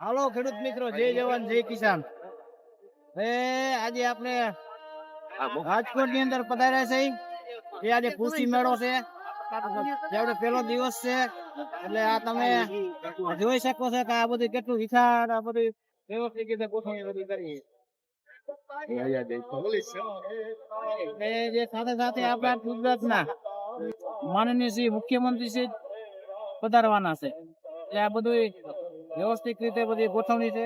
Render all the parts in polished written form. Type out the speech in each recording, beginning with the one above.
હાલો ખેડૂત મિત્રો, જય જવાન જય કિસાન. આજે આપણે રાજકોટ ની અંદર પધાર્યા છે. એ આજે કૃષિ મેળો છે, જેવડે પેલો દિવસ છે. એટલે આ તમે જોઈ શકો છો કે આ બધું કેટલું વિશાળ, આ બધું વ્યવસ્થિત રીતે ગોઠવણી બધી કરી. જે સાથે સાથે આપણા ગુજરાતના માનનીય શ્રી મુખ્યમંત્રી શ્રી પધારવાના છે. આ બધું વ્યવસ્થિત રીતે બધી ગોઠવણી છે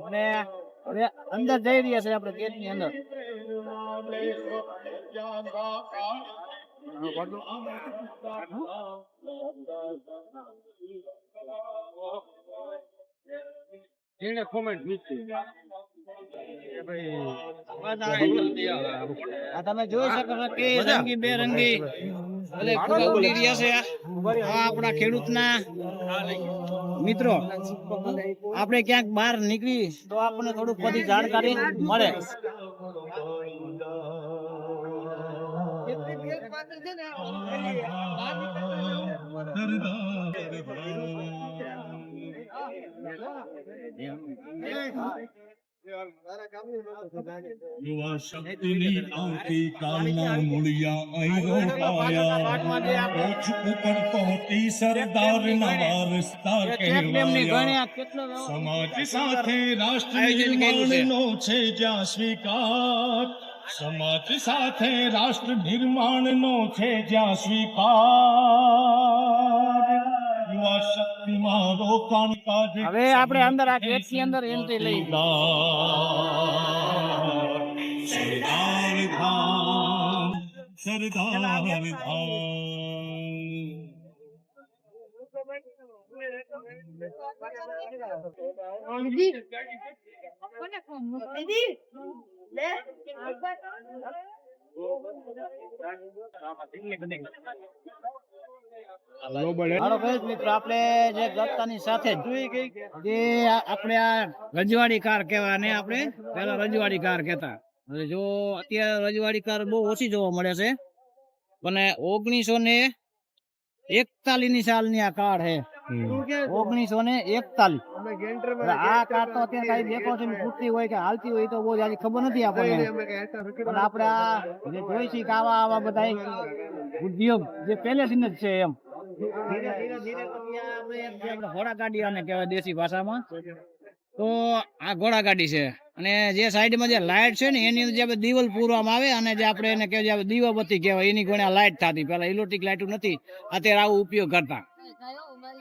અને હવે અંદર જઈ રહ્યા છે આપણે ગેટ ની અંદર. તમે જોઈ શકો છો કે રંગી બેરંગી ઉડી રહ્યા છે. આપણા ખેડૂતના મિત્રો, આપણે ક્યાંક બહાર નીકળી તો આપણને થોડુંક બધી જાણકારી મળે. યુવા શક્તિની આવતી કાલના મૂળિયા અહીં રોપાયા. ઓછ ઉપડતો તી સરદારના વારસદાર કહેવાયા. સમાજ સાથે રાષ્ટ્ર નિર્માણનો છે જ્યાં સ્વીકાર. સમાજ સાથે રાષ્ટ્ર નિર્માણનો છે જ્યાં સ્વીકાર. યુવા શક્તિમાં રોકાણ કાજે. હવે આપણે અંદર આ ગેટ ની અંદર એન્ટ્રી લઈ. સરદાર ધામ, સરદાર ધામ. મિત્રો, આપણે જે ગત્તાની સાથે જે આપણે આ રજવાડી કાર કહેવાય ને, આપણે પેલા રજવાડી કાર કહેતા. જો અત્યારે રજવાડી કાર બહુ ઓછી જોવા મળે છે, પણ 1941 સાલની આ કાર છે. 1941. આ કાર તો અત્યારે કઈ દેખો છે તૂટતી હોય કે હાલતી હોય તો બહુ ખબર નથી આપણને. પણ આપણે આ જે જોઈ છીએ કે આવા બધા ઉદ્યોગ જે પહેલેથી જ છે એમ. ઘોડા ગાડી આને કહેવાય દેશી ભાષામાં. તો આ ઘોડા ગાડી છે અને જે સાઈડમાં જે લાઈટ છે ને એની અંદર જે દીવલ પૂરવામાં આવે અને જે આપણે એને કહેવાય દીવાબત્તી કહેવાય, એની ઘોડા લાઈટ થતી. પેલા ઇલેક્ટ્રિક લાઈટ નથી, અત્યારે આવો ઉપયોગ કરતા.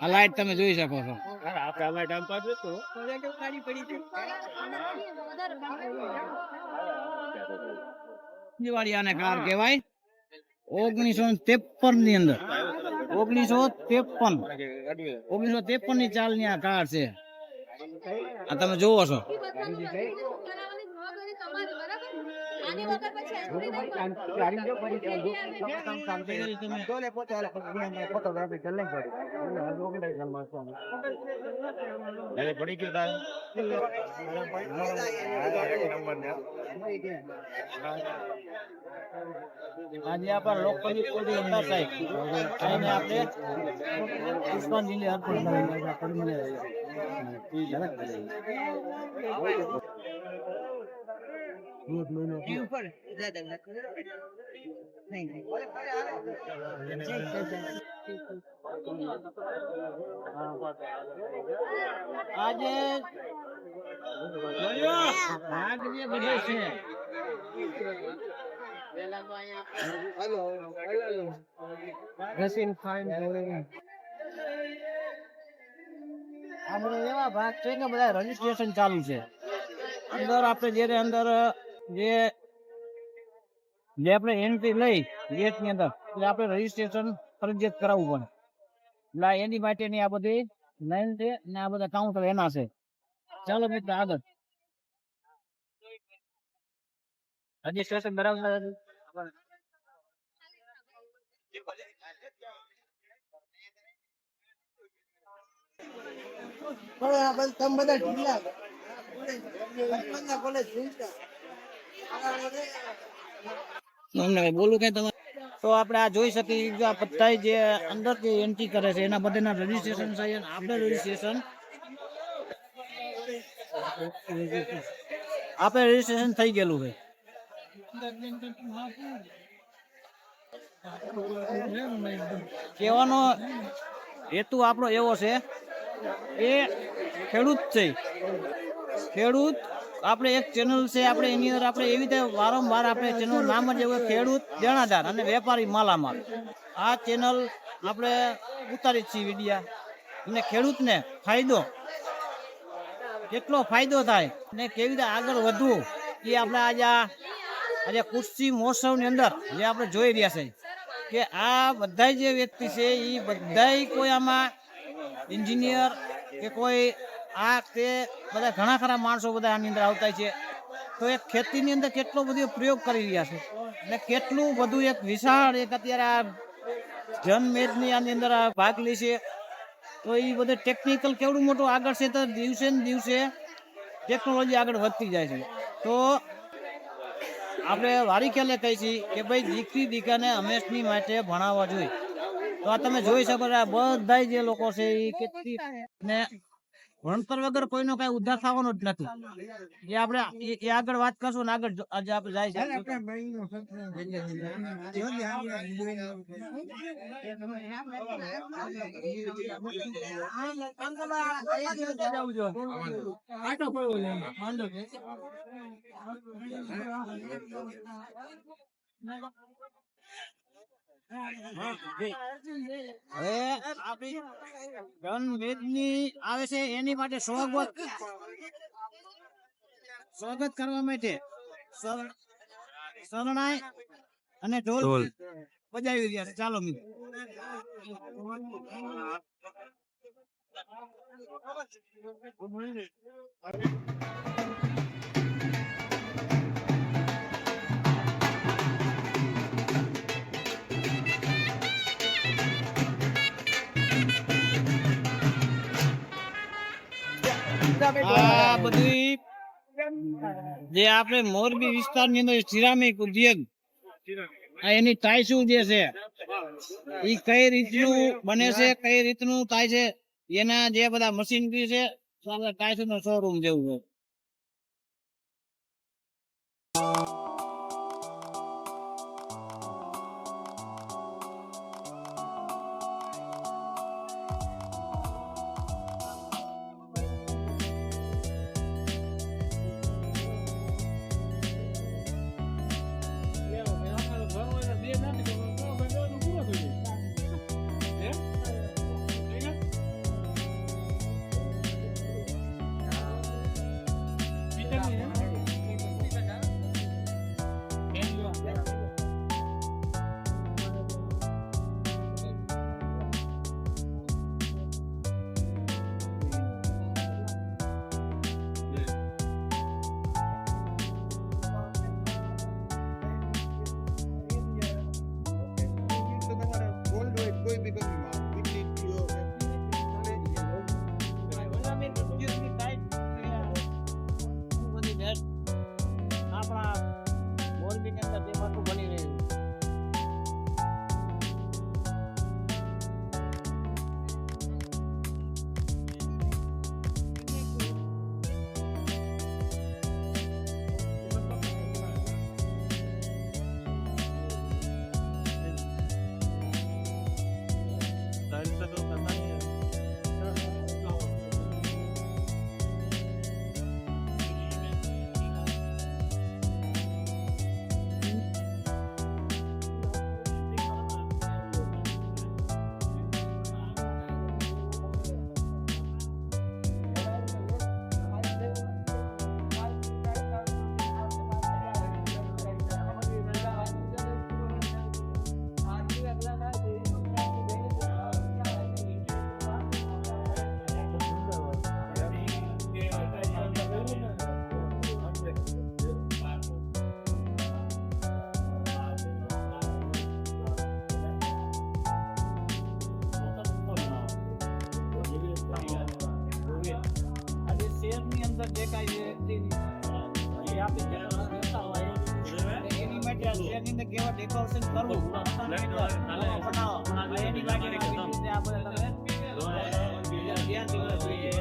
આ લાઈટ તમે જોઈ શકો છો. દિવાળી આને કાર કહેવાય. 1953 ની અંદર 1953 ની ચાલ ની આ કાર છે. આ તમે જોવો છો. આજે આપણા લોકલી કોડી હતા સાહેબ, એને આપણે પુષ્પાંજલિ અર્પણ કરી. આજે ભાગ જે બધો છે એવા ભાગ છે કે બધા રજીસ્ટ્રેશન ચાલુ છે. અંદર આપણે જયારે અંદર જે આપણે એન્ટ્રી લઈ ગેટ ની અંદર એટલે આપણે રજીસ્ટ્રેશન ફરજિયાત કરાવવું પડે. એટલે એની માટેની આ બધી લાઈન છે ને આ બધા કાઉન્ટર એના છે. ચાલો મિત્ર આગળ. રજીસ્ટ્રેશન બરાબર. બોલું કઈ તમારે તો આપણે આ જોઈ શકીએ આ બધા જે અંદર જે એન્ટ્રી કરે છે એના બધાના રજીસ્ટ્રેશન છે અને આપણે રજીસ્ટ્રેશન આપણે રજીસ્ટ્રેશન થઈ ગયેલું છે. કહેવાનો હેતુ આપણો એવો છે કે ખેડૂત છે, ખેડૂત આપણે એક ચેનલ છે, આપણે એની અંદર આપણે એવી રીતે વારંવાર આપણે ચેનલ નામ જ એવું ખેડૂત દેણાદાર અને વેપારી માલામાલ. આ ચેનલ આપણે ઉતારી છીએ વિડિયા અને ખેડૂતને ફાયદો કેટલો ફાયદો થાય ને કેવી રીતે આગળ વધવું એ આપણે આજે કૃષિ મહોત્સવની અંદર જે આપણે જોઈ રહ્યા છે કે આ બધા જે વ્યક્તિ છે એ બધા કોઈ આમાં એન્જિનિયર કે કોઈ આ તે બધા ઘણા ખરા માણસો બધા આની અંદર આવતા છે. તો એક ખેતીની અંદર કેટલો બધો પ્રયોગ કરી રહ્યા છે અને કેટલું બધું એક વિશાળ એક અત્યારે આ જનમેદની આની અંદર આ ભાગ લે છે. તો એ બધું ટેકનિકલ કેવડું મોટું આગળ છે, તો દિવસે ને દિવસે ટેકનોલોજી આગળ વધતી જાય છે. તો આપણે વારી ખ્યાલે કહી છીએ કે ભાઈ દીકરી દીકરાને હંમેશની માટે ભણાવવા જોઈએ. તો આ તમે જોઈ શકો છો આ બધા જે લોકો છે એ કેટલી ને ભણતર વગર કોઈનો કઈ ઉદ્ધાર થવાનો જ નથી. એ આપણે એ આગળ વાત કરશું ને આગળ આજે આપણે જાય છે. હવે આપણી જનમેદની આવે છે એની માટે સ્વાગત કરવા માટે શરણાઈ અને ઢોલ બજાવી રહ્યા છે. ચાલો મિત્રો. આ બધી જે આપણે મોરબી વિસ્તારની અંદર સિરામિક ઉદ્યોગ એની ટાઈસુ જે છે એ કઈ રીતનું બને છે, કઈ રીતનું થાય છે, એના જે બધા મશીનરી છે ટાઈસુ નો શોરૂમ જેવું છે. આપણા મોરબીની અંદર જે વસ્તુ બની રહી છે. કેવા ડેકોરેશન કરવું બનાવો એની લાગે આ બધા તમે ધ્યાન દેવું જોઈએ.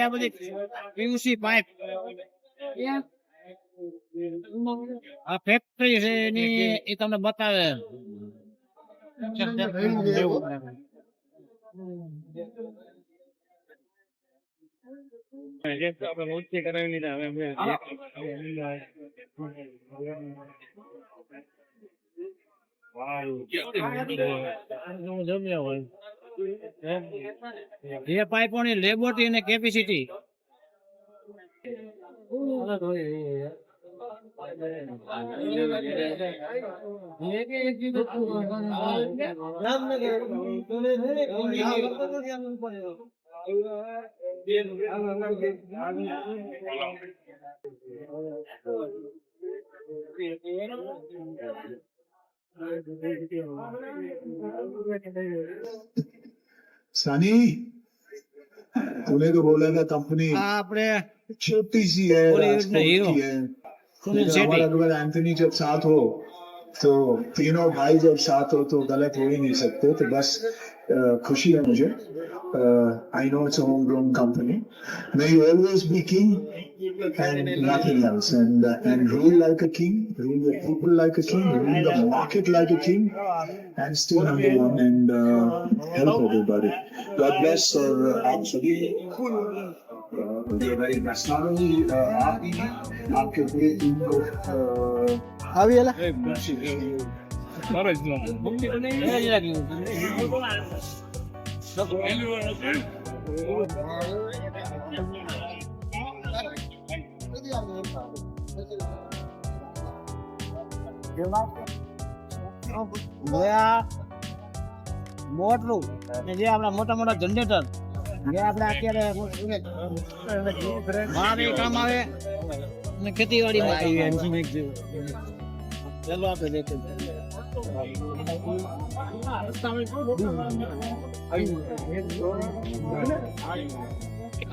આ બધી પીયુસી પાઇપ આ ફેક્ટરી છે એની એ તમને બતાવે. એ પાઇપોની લેબોરેટરી અને કેપેસિટી सनी तूने तो बोला था कंपनी આ આપણે छोटी सी है बॉलीवुड में हीरो राजकोट की है सुनील लेकिन शेट्टी. हमारा अगर एंथनी जब साथ हो तो तीनों भाई जब साथ हो तो गलत हो ही नहीं सकते. तो बस खुशी है मुझे. I know it's a home grown company. May you always be king and nothing else, and rule like a king, rule the people like a king, rule the market like a king, and still number one and help everybody. God bless आप सभी. very best. Not only आप ही नहीं, आपके पूरे team को આવી એલા મોટલું જે આપણા મોટા મોટા જનરેટર જે આપણે અત્યારે મારે કામ આવે અને ખેતીવાડીમાં ચાલો આપણે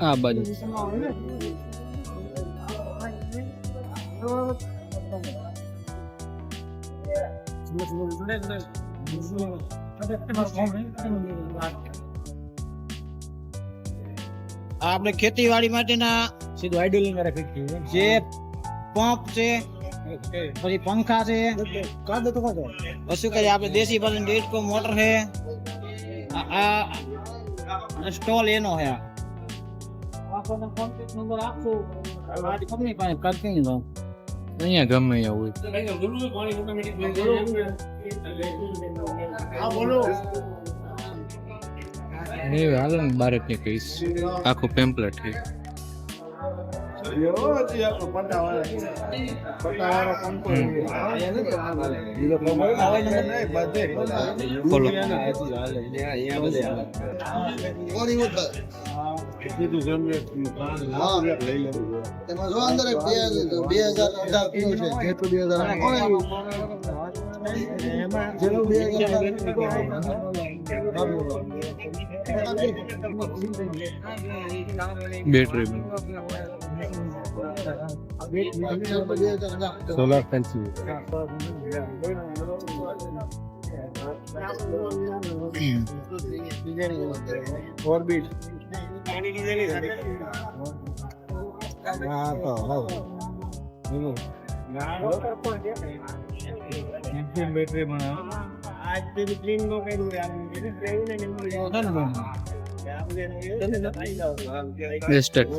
આ બાજુ આપણે ખેતીવાડી માટેના સીધું આઈડલિંગ જે પંપ છે પછી પંખા છે શું કહીએ આપણે દેશી પાલન ડેટકો મોટર છે આ સ્ટોલ એનો છે નંબર આપશો કંપની પાસે કરતી દો અહીંયા ગમે એવું હાલ ને બારેક ની કહીશ આખું પેમ્પલેટ છે battery solar fancy orbit battery બનાવ આજ પેલી ક્લીન નો કર્યું યાર વેસ્ટેડ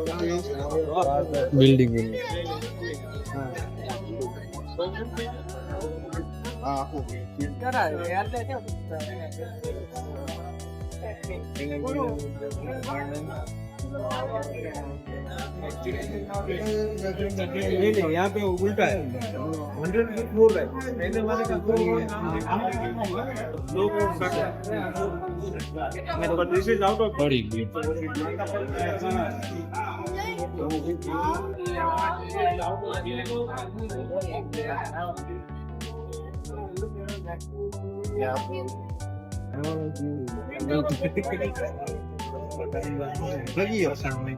બિલ્ડિંગ यहाँ पे उल्टा है 100 फीट बोल रहा है पहले वाले का लोग दिस इज आउट ऑफ પડી ગયું लगी है सामने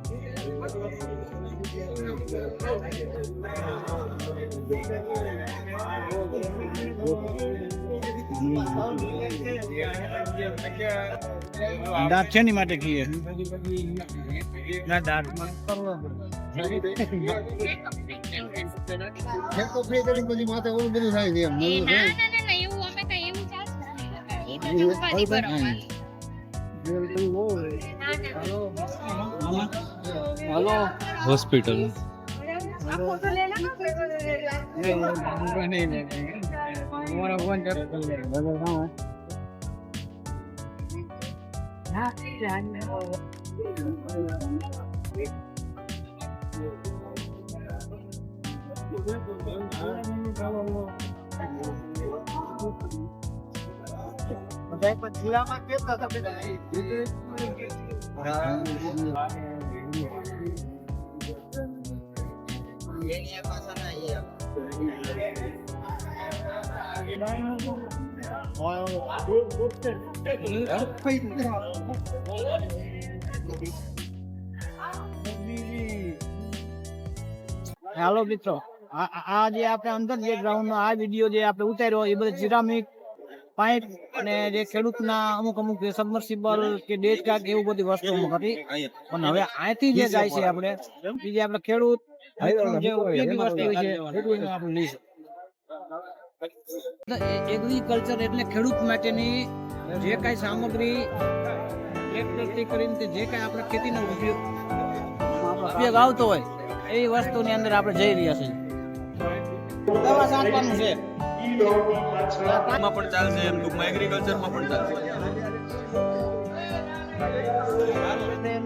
દાંત છે ની માટે કીએ ના દાંત તો ફ્રી કરી પછી માથે ઓલું બધું થાય છે ના એવું અમે કઈ એવું ચાલશે એમાં તો ઉપાધિ हेलो હોસ્પિટલ हमारा फोन कर હેલો મિત્રો આ જે આપણે અંદર જે ગ્રાઉન્ડ નો આ વિડીયો જે આપણે ઉતાર્યો એ બધું સિરામિક પાઇપ અને જે ખેડૂતના અમુક જે સબમર્સિબલ કે ડેટ કાક એવું બધી વસ્તુઓ હતી પણ હવે અહીંથી જે જાય છે આપણે એ જે આપણે ખેડૂત જે ઉપયોગી વસ્તુ હોય છે એટલું આપણે લઈશું. એગ્રીકલ્ચર એટલે ખેડૂત માટેની જે કાંઈ સામગ્રી ટ્રેક્ટરથી કરીને તે જે કાંઈ આપણે ખેતીનો ઉપયોગ આવતો હોય એવી વસ્તુની અંદર આપણે જઈ રહ્યા છીએ. દવા છાંટવાનું છે માં પણ ચાલશે એમ ટૂંકમાં એગ્રીકલ્ચરમાં પણ ચાલશે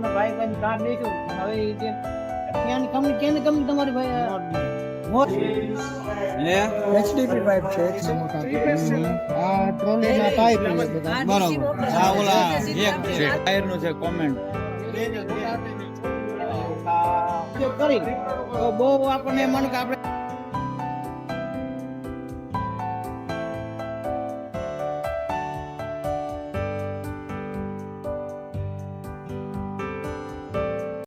ભાઈ કઈ કાર્ડ દઈશું હવે એ જે ત્યાંની કંપની કેની કંપની તમારી ભાઈ મોટ એચડીપી પાઇપ છે આ ટ્રોલીના પાઇપ બરાબર આ ઓલા એક છે ટાયરનું છે કોમેન્ટ કરી તો બહુ આપણને મન કે આપણે